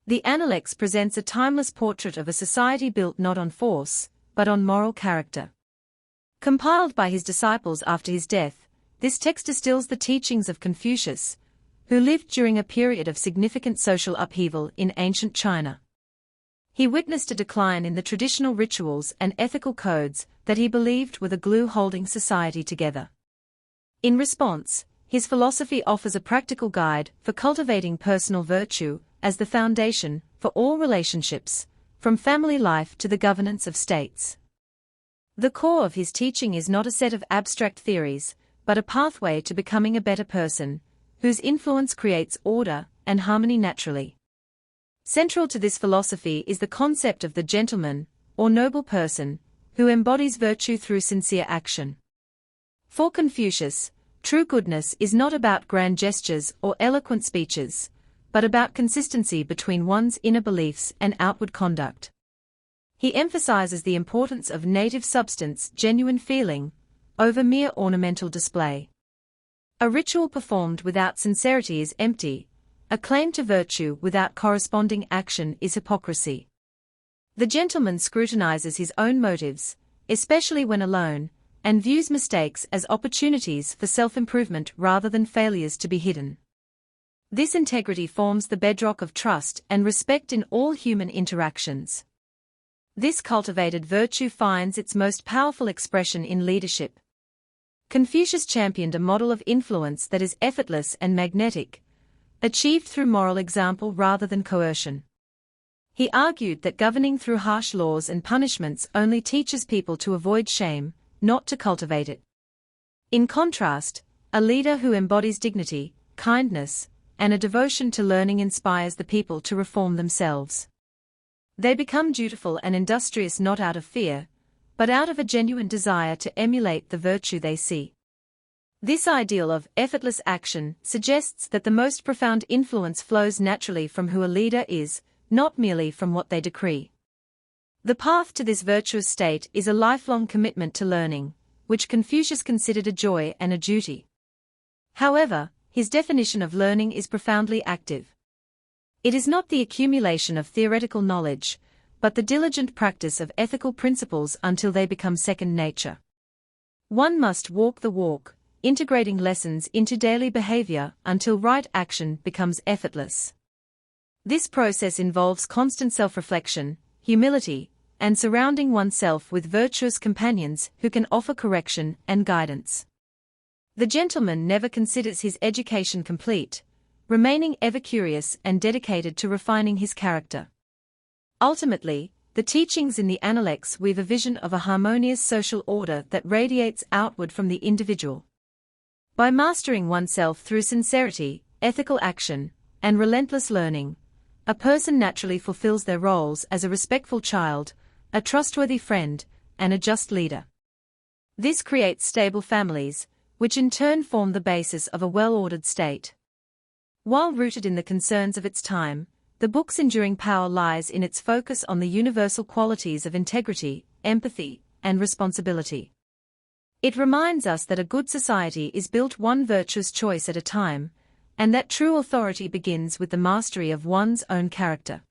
The Analects presents a timeless portrait of a society built not on force, but on moral character. Compiled by his disciples after his death, this text distills the teachings of Confucius, who lived during a period of significant social upheaval in ancient China. He witnessed a decline in the traditional rituals and ethical codes that he believed were the glue holding society together. In response, his philosophy offers a practical guide for cultivating personal virtue as the foundation for all relationships, from family life to the governance of states. The core of his teaching is not a set of abstract theories, but a pathway to becoming a better person, whose influence creates order and harmony naturally. Central to this philosophy is the concept of the gentleman, or noble person, who embodies virtue through sincere action. For Confucius, true goodness is not about grand gestures or eloquent speeches, but about consistency between one's inner beliefs and outward conduct. He emphasizes the importance of native substance, genuine feeling, over mere ornamental display. A ritual performed without sincerity is empty. A claim to virtue without corresponding action is hypocrisy. The gentleman scrutinizes his own motives, especially when alone, and views mistakes as opportunities for self-improvement rather than failures to be hidden. This integrity forms the bedrock of trust and respect in all human interactions. This cultivated virtue finds its most powerful expression in leadership. Confucius championed a model of influence that is effortless and magnetic, achieved through moral example rather than coercion. He argued that governing through harsh laws and punishments only teaches people to avoid shame, not to cultivate it. In contrast, a leader who embodies dignity, kindness, and a devotion to learning inspires the people to reform themselves. They become dutiful and industrious not out of fear, but out of a genuine desire to emulate the virtue they see. This ideal of effortless action suggests that the most profound influence flows naturally from who a leader is, not merely from what they decree. The path to this virtuous state is a lifelong commitment to learning, which Confucius considered a joy and a duty. However, his definition of learning is profoundly active. It is not the accumulation of theoretical knowledge, but the diligent practice of ethical principles until they become second nature. One must walk the walk, integrating lessons into daily behavior until right action becomes effortless. This process involves constant self-reflection, humility, and surrounding oneself with virtuous companions who can offer correction and guidance. The gentleman never considers his education complete, remaining ever curious and dedicated to refining his character. Ultimately, the teachings in the Analects weave a vision of a harmonious social order that radiates outward from the individual. By mastering oneself through sincerity, ethical action, and relentless learning, a person naturally fulfills their roles as a respectful child, a trustworthy friend, and a just leader. This creates stable families, which in turn form the basis of a well-ordered state. While rooted in the concerns of its time, the book's enduring power lies in its focus on the universal qualities of integrity, empathy, and responsibility. It reminds us that a good society is built one virtuous choice at a time, and that true authority begins with the mastery of one's own character.